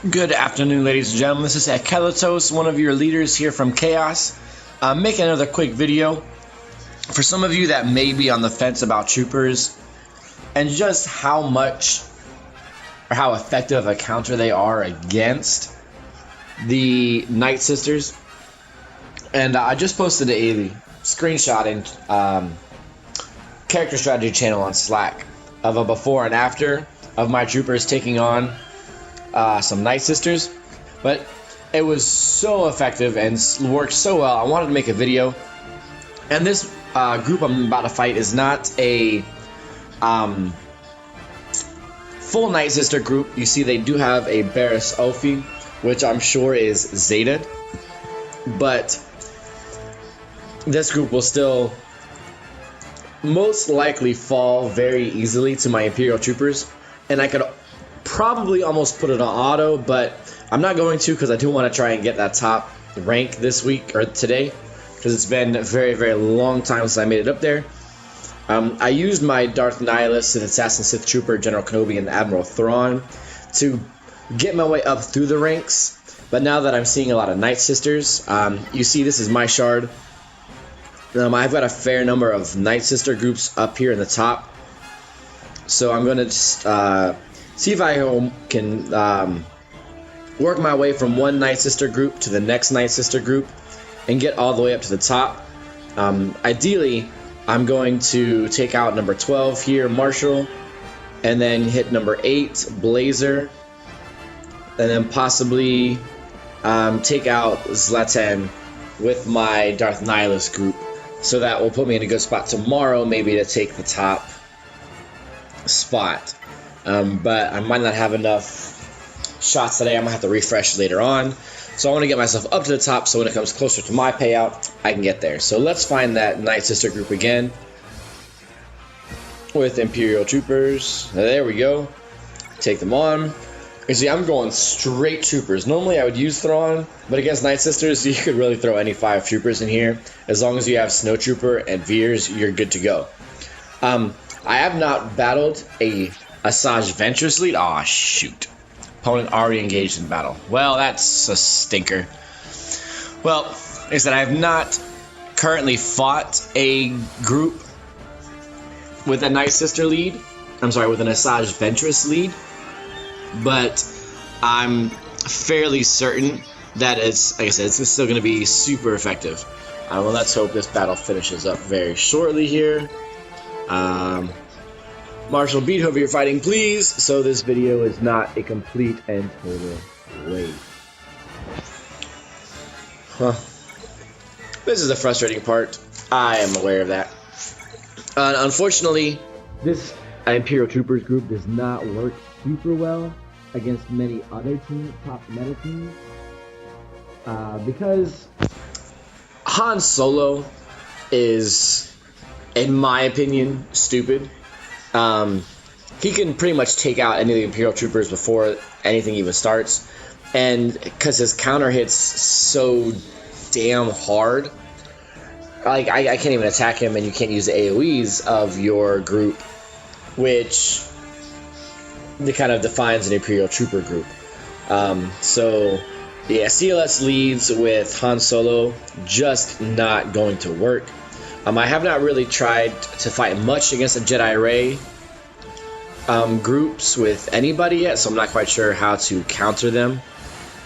Good afternoon, ladies and gentlemen. This is Akelatos, one of your leaders here from Chaos. I'm making another quick video. For some of you that may be on the fence about troopers and just how much or how effective a counter they are against the Night Sisters. And I just posted a screenshot in Character Strategy channel on Slack of a before and after of my troopers taking on some Night Sisters, but it was so effective and worked so well. I wanted to make a video, and this group I'm about to fight is not a full Night Sister group. You see, they do have a Barriss Offee, which I'm sure is Zetaed, but this group will still most likely fall very easily to my Imperial Troopers, and I could probably almost put it on auto, but I'm not going to because I do want to try and get that top rank this week or today, because it's been a very, very long time since I made it up there. I used my Darth Nihilus, Sith Assassin, Sith Trooper, General Kenobi, and Admiral Thrawn to get my way up through the ranks, but now that I'm seeing a lot of Night Sisters, you see this is my shard. I've got a fair number of Night Sister groups up here in the top, so I'm going to just see if I can work my way from one Night Sister group to the next Night Sister group and get all the way up to the top. Ideally, I'm going to take out number 12 here, Marshall, and then hit number 8, Blazer, and then possibly take out Zlatan with my Darth Nihilus group. So that will put me in a good spot tomorrow, maybe to take the top spot. But I might not have enough shots today. I'm going to have to refresh later on. So I want to get myself up to the top so when it comes closer to my payout, I can get there. So let's find that Night Sister group again with Imperial Troopers. There we go. Take them on. You see, I'm going straight Troopers. Normally I would use Thrawn, but against Night Sisters, you could really throw any 5 Troopers in here. As long as you have Snow Trooper and Veers, you're good to go. I have not battled a Asajj Ventress lead. Aw, shoot. Opponent already engaged in battle. Well, that's a stinker. Well, like I said, I have not currently fought a group with a Night Sister lead. I'm sorry, with an Asajj Ventress lead. But I'm fairly certain that it's, like I said, it's still going to be super effective. Well, let's hope this battle finishes up very shortly here. Marshall, beat whoever you're fighting, please, so this video is not a complete and total waste. This is the frustrating part. I am aware of that. Unfortunately, this Imperial Troopers group does not work super well against many other top meta teams. Because Han Solo is, in my opinion, stupid. He can pretty much take out any of the Imperial Troopers before anything even starts, and because his counter hits so damn hard, like I can't even attack him, and you can't use the AoEs of your group, which kind of defines an Imperial Trooper group. So yeah, CLS leads with Han Solo just not going to work. I have not really tried to fight much against the Jedi Ray groups with anybody yet, so I'm not quite sure how to counter them.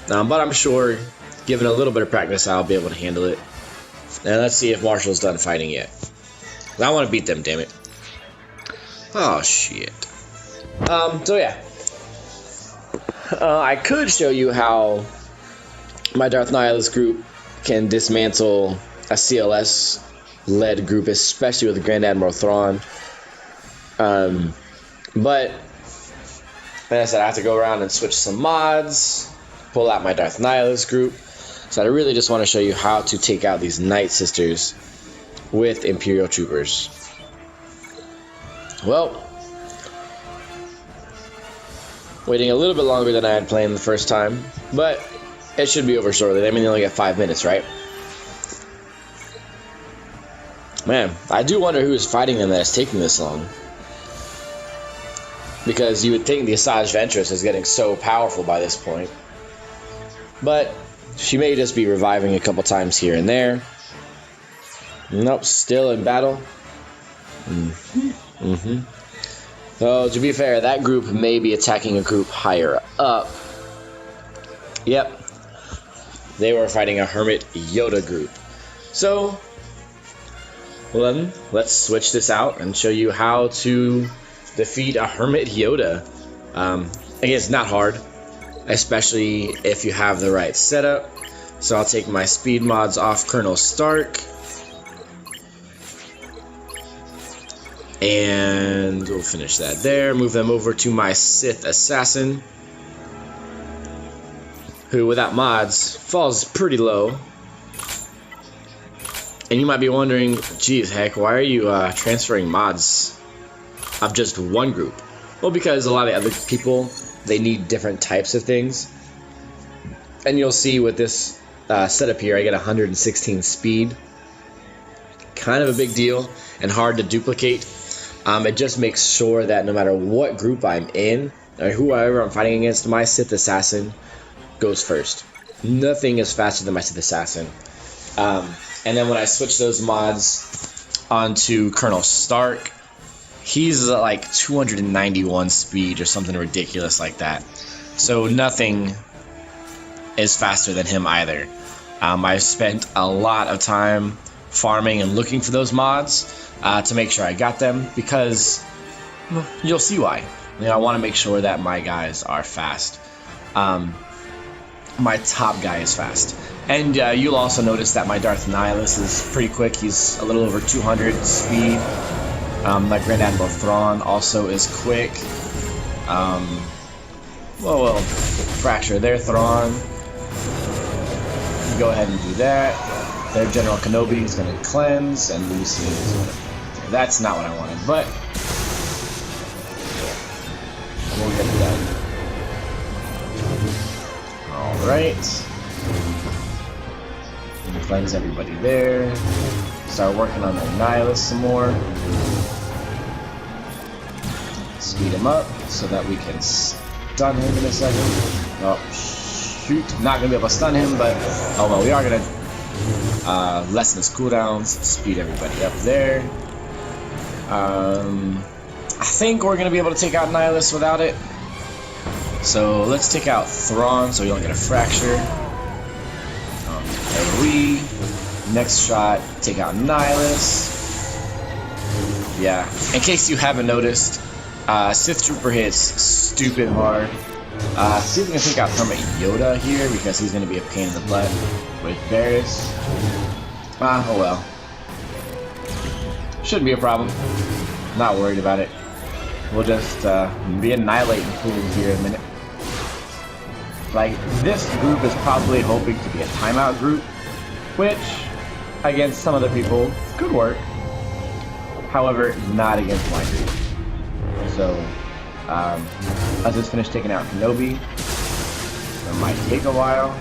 But I'm sure, given a little bit of practice, I'll be able to handle it. And let's see if Marshall's done fighting yet. I want to beat them, damn it. Oh, shit. So yeah. I could show you how my Darth Nihilus group can dismantle a CLS led group, especially with Grand Admiral Thrawn. But like I said, I have to go around and switch some mods, pull out my Darth Nihilus group. So I really just want to show you how to take out these Night Sisters with Imperial Troopers. Well, waiting a little bit longer than I had planned the first time, but it should be over shortly. I mean, they only got 5 minutes, right? Man, I do wonder who is fighting them that is taking this long. because you would think the Asajj Ventress is getting so powerful by this point. But she may just be reviving a couple times here and there. Nope, still in battle. So, to be fair, that group may be attacking a group higher up. Yep. They were fighting a Hermit Yoda group. So, well then, let's switch this out and show you how to defeat a Hermit Yoda. Again, it's not hard, especially if you have the right setup. So I'll take my speed mods off Colonel Stark. And we'll finish that there. Move them over to my Sith Assassin, who without mods falls pretty low. And you might be wondering, geez, heck, why are you transferring mods of just one group? Well, because a lot of other people, they need different types of things. And you'll see with this setup here, I get 116 speed. Kind of a big deal and hard to duplicate. It just makes sure that no matter what group I'm in, or whoever I'm fighting against, my Sith Assassin goes first. Nothing is faster than my Sith Assassin. And then when I switch those mods onto Colonel Stark, he's at like 291 speed or something ridiculous like that. So nothing is faster than him either. I spent a lot of time farming and looking for those mods to make sure I got them, because you'll see why. You know, I want to make sure that my guys are fast. My top guy is fast. And you'll also notice that my Darth Nihilus is pretty quick. He's a little over 200 speed. My Grand Admiral Thrawn also is quick. Well, fracture there, Thrawn. Go ahead and do that. Their General Kenobi is going to cleanse, and Lucian is going to... That's not what I wanted, but we'll get to that. Alright. Cleanse everybody there. Start working on their Nihilus some more. Speed him up so that we can stun him in a second. Oh, shoot. Not going to be able to stun him, but oh well, we are going to lessen his cooldowns. Speed everybody up there. I think we're going to be able to take out Nihilus without it. So let's take out Thrawn so we don't get a fracture. Next shot, take out Nihilus. Yeah, in case you haven't noticed, Sith Trooper hits stupid hard. See if we can take out Hermit Yoda here, because he's going to be a pain in the butt with Barriss. Oh well. Shouldn't be a problem. Not worried about it. We'll just be annihilating fools here in a minute. Like, this group is probably hoping to be a timeout group, which, against some other people, could work. However, not against my group. So, let's just finish taking out Kenobi. It might take a while.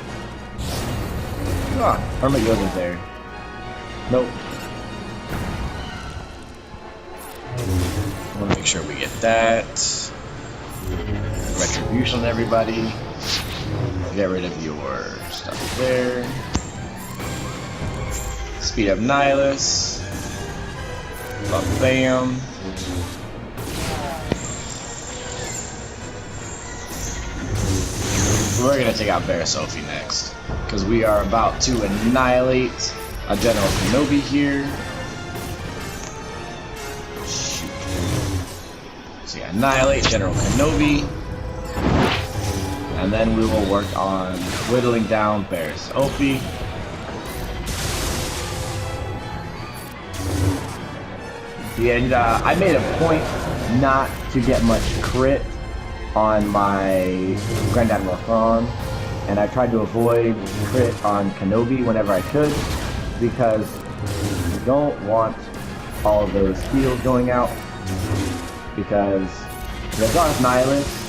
Ah, Hermit Yoda's there. Nope. I want to make sure we get that. Retribution, everybody. Get rid of your stuff there. Speed up Nihilus. Bam. We're going to take out Barriss Offee next, because we are about to annihilate a General Kenobi here. Shoot. So yeah, annihilate General Kenobi. And then we will work on whittling down Barriss Offee. And I made a point not to get much crit on my Grand Admiral Thrawn, and I tried to avoid crit on Kenobi whenever I could, because you don't want all of those heals going out, because the Darth Nihilus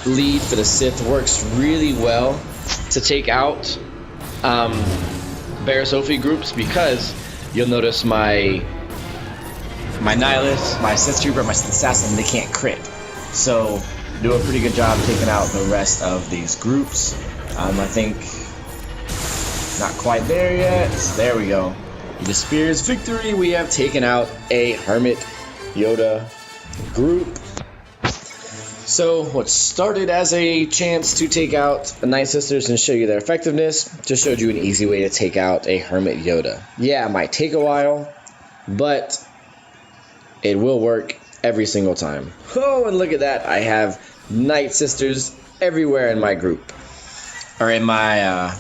lead for the Sith works really well to take out Barriss Offee groups, because you'll notice my Nihilus, my Sith Trooper, my Sith Assassin, they can't crit. So do a pretty good job taking out the rest of these groups. I think not quite there yet. There we go. The Spear's victory. We have taken out a Hermit Yoda group. So what started as a chance to take out the Night Sisters and show you their effectiveness just showed you an easy way to take out a Hermit Yoda. Yeah, it might take a while, but it will work every single time. Oh, and look at that. I have Night Sisters everywhere in my group. Or in my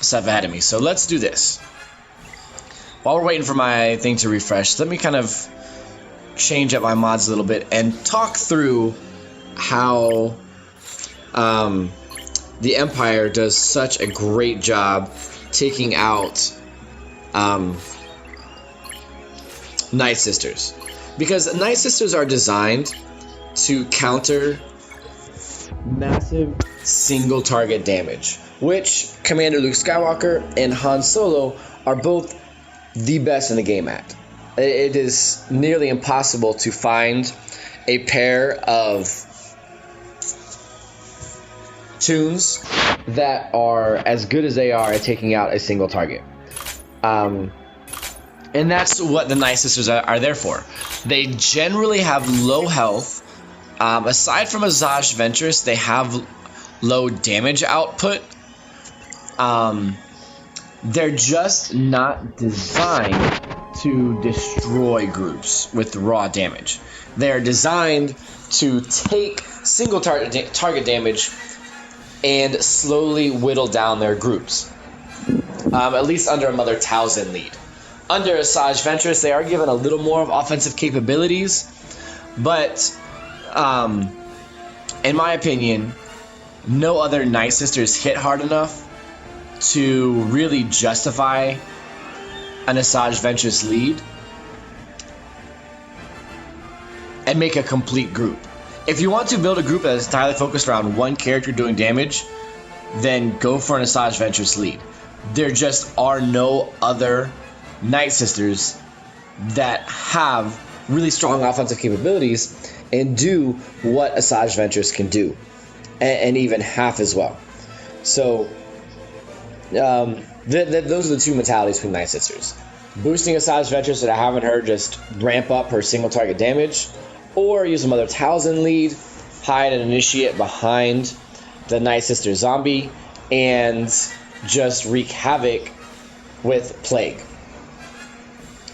sub-academy. So let's do this. While we're waiting for my thing to refresh, let me kind of change up my mods a little bit and talk through how the Empire does such a great job taking out Night Sisters. Because Night Sisters are designed to counter massive single target damage, which Commander Luke Skywalker and Han Solo are both the best in the game at. It is nearly impossible to find a pair of tunes that are as good as they are at taking out a single target. And that's what the Night Sisters are there for. They generally have low health. Aside from Asajj Ventress, they have low damage output. They're just not designed to destroy groups with raw damage. They're designed to take single target damage and slowly whittle down their groups, at least under a Mother Talzin lead. Under Asajj Ventress, they are given a little more of offensive capabilities, but in my opinion, no other Night Sisters hit hard enough to really justify an Asajj Ventress lead and make a complete group. If you want to build a group that is entirely focused around one character doing damage, then go for an Asajj Ventress lead. There just are no other Night Sisters that have really strong offensive capabilities and do what Asajj Ventress can do, and even half as well. So those are the two mentalities between Night Sisters. Boosting Asajj Ventress that I haven't heard just ramp up her single target damage, or use a Mother Talzin lead, hide an Initiate behind the Night Sister zombie, and just wreak havoc with Plague.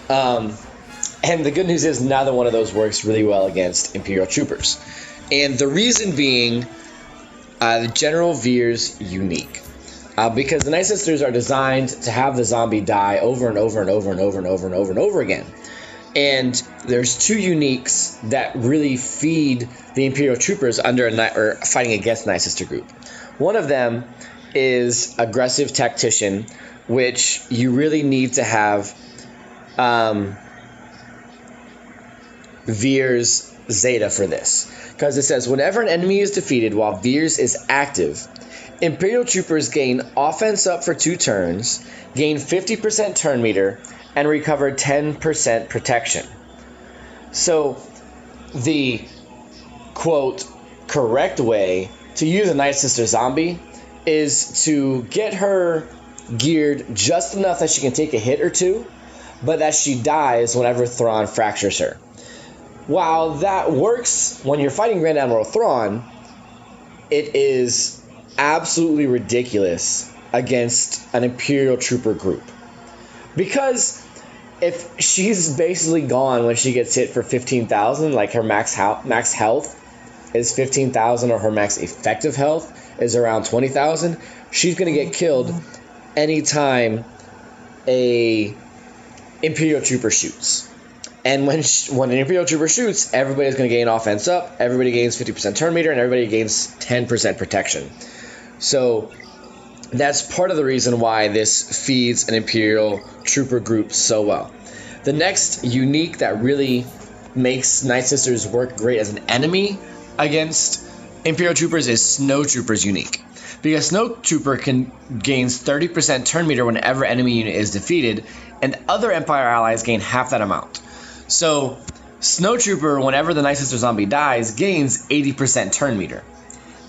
And the good news is neither one of those works really well against Imperial Troopers. And the reason being General Veer's unique. Because the Night Sisters are designed to have the zombie die over and over and over and over and over and over and over again. And there's two uniques that really feed the Imperial Troopers under or fighting against Night Sister group. One of them is Aggressive Tactician, which you really need to have Veer's Zeta for this. Because it says, whenever an enemy is defeated while Veer's is active, Imperial Troopers gain offense up for 2 turns, gain 50% turn meter, and recover 10% protection. So the, quote, correct way to use a Night Sister zombie is to get her geared just enough that she can take a hit or two, but that she dies whenever Thrawn fractures her. While that works when you're fighting Grand Admiral Thrawn, it is absolutely ridiculous against an Imperial Trooper group. Because if she's basically gone when she gets hit for 15,000, like her max health is 15,000 or her max effective health is around 20,000, she's going to get killed anytime a Imperial Trooper shoots. And when an Imperial Trooper shoots, everybody's going to gain offense up, everybody gains 50% turn meter, and everybody gains 10% protection. So that's part of the reason why this feeds an Imperial Trooper group so well. The next unique that really makes Night Sisters work great as an enemy against Imperial Troopers is Snow Troopers unique. Because Snow Trooper gains 30% turn meter whenever enemy unit is defeated, and other Empire allies gain half that amount. So Snowtrooper, whenever the Night Sister Zombie dies, gains 80% turn meter.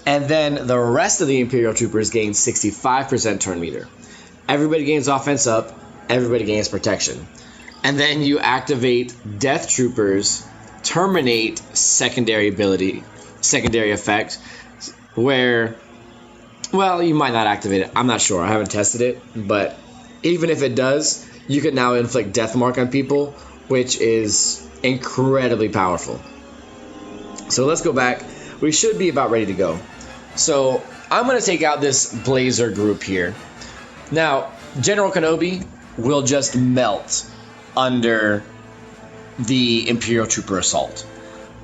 And then the rest of the Imperial Troopers gain 65% turn meter. Everybody gains offense up, everybody gains protection. And then you activate Death Troopers, terminate secondary effect, where, well, you might not activate it. I'm not sure. I haven't tested it. But even if it does, you can now inflict Death Mark on people, which is incredibly powerful. So let's go back. We should be about ready to go. So I'm going to take out this Blazer group here. Now, General Kenobi will just melt under the Imperial Trooper Assault.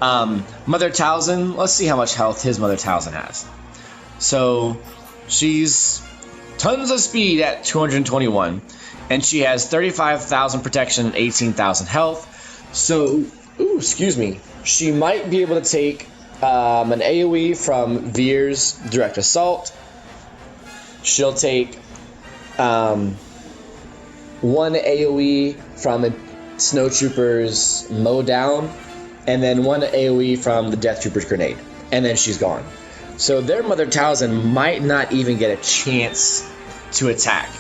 Mother Talzin, let's see how much health his Mother Talzin has. So she's tons of speed at 221, and she has 35,000 protection and 18,000 health. So, excuse me, she might be able to take an AoE from Veer's Direct Assault. She'll take one AoE from the Snowtrooper's Mow Down, and then one AoE from the Death Trooper's Grenade, and then she's gone. So their Mother Talzin might not even get a chance to attack.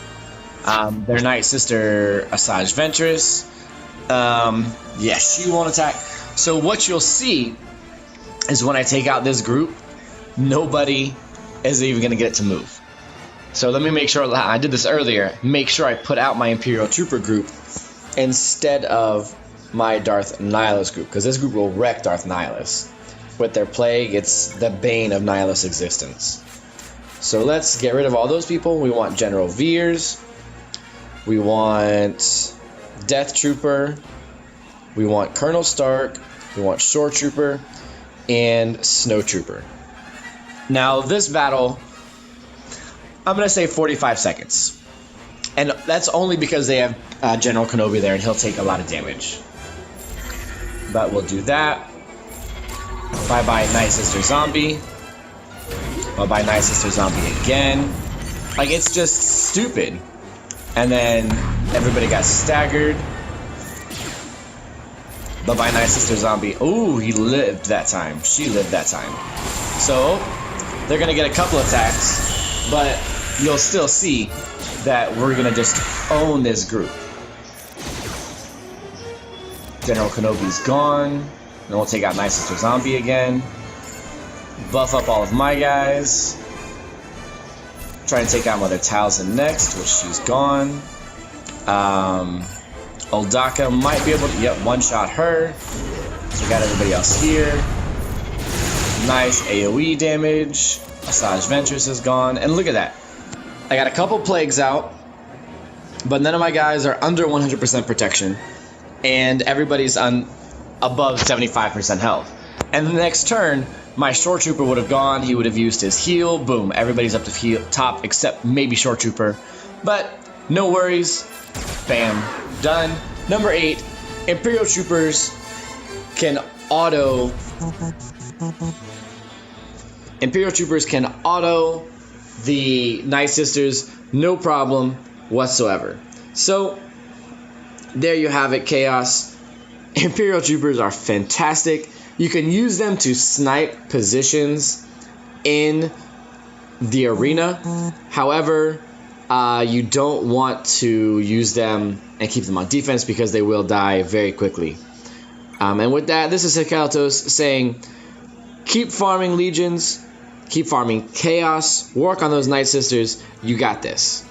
Their Night Sister Asajj Ventress, she won't attack. So what you'll see is when I take out this group, nobody is even going to get it to move. So let me make sure, I did this earlier, make sure I put out my Imperial Trooper group instead of my Darth Nihilus group, because this group will wreck Darth Nihilus. With their plague, it's the bane of Nihilus' existence. So let's get rid of all those people. We want General Veers. We want Death Trooper. We want Colonel Stark. We want Shore Trooper. And Snow Trooper. Now, this battle, I'm going to say 45 seconds. And that's only because they have General Kenobi there, and he'll take a lot of damage. But we'll do that. Bye-bye, Night Sister Zombie. Bye-bye, Night Sister Zombie again. Like, it's just stupid. And then everybody got staggered. Bye-bye, Night Sister Zombie. Ooh, he lived that time. She lived that time. So, they're going to get a couple attacks, but you'll still see that we're going to just own this group. General Kenobi's gone. Then we'll take out Night Sister Zombie again. Buff up all of my guys. Try and take out Mother Talzin next, which she's gone. Oldaka might be able to, one-shot her. So we got everybody else here. Nice AoE damage. Asajj Ventress is gone. And look at that. I got a couple plagues out, but none of my guys are under 100% protection. And everybody's on above 75% health. And the next turn, my Shore Trooper would have gone. He would have used his heal. Boom. Everybody's up to top except maybe Shore Trooper. But no worries. Bam. Done. Number 8. Imperial Troopers can auto... Imperial Troopers can auto the Night Sisters. No problem whatsoever. So, there you have it, Chaos. Imperial Troopers are fantastic. You can use them to snipe positions in the arena. However, you don't want to use them and keep them on defense because they will die very quickly. And with that, this is Hikalatos saying, keep farming legions, keep farming chaos, work on those Night Sisters. You got this.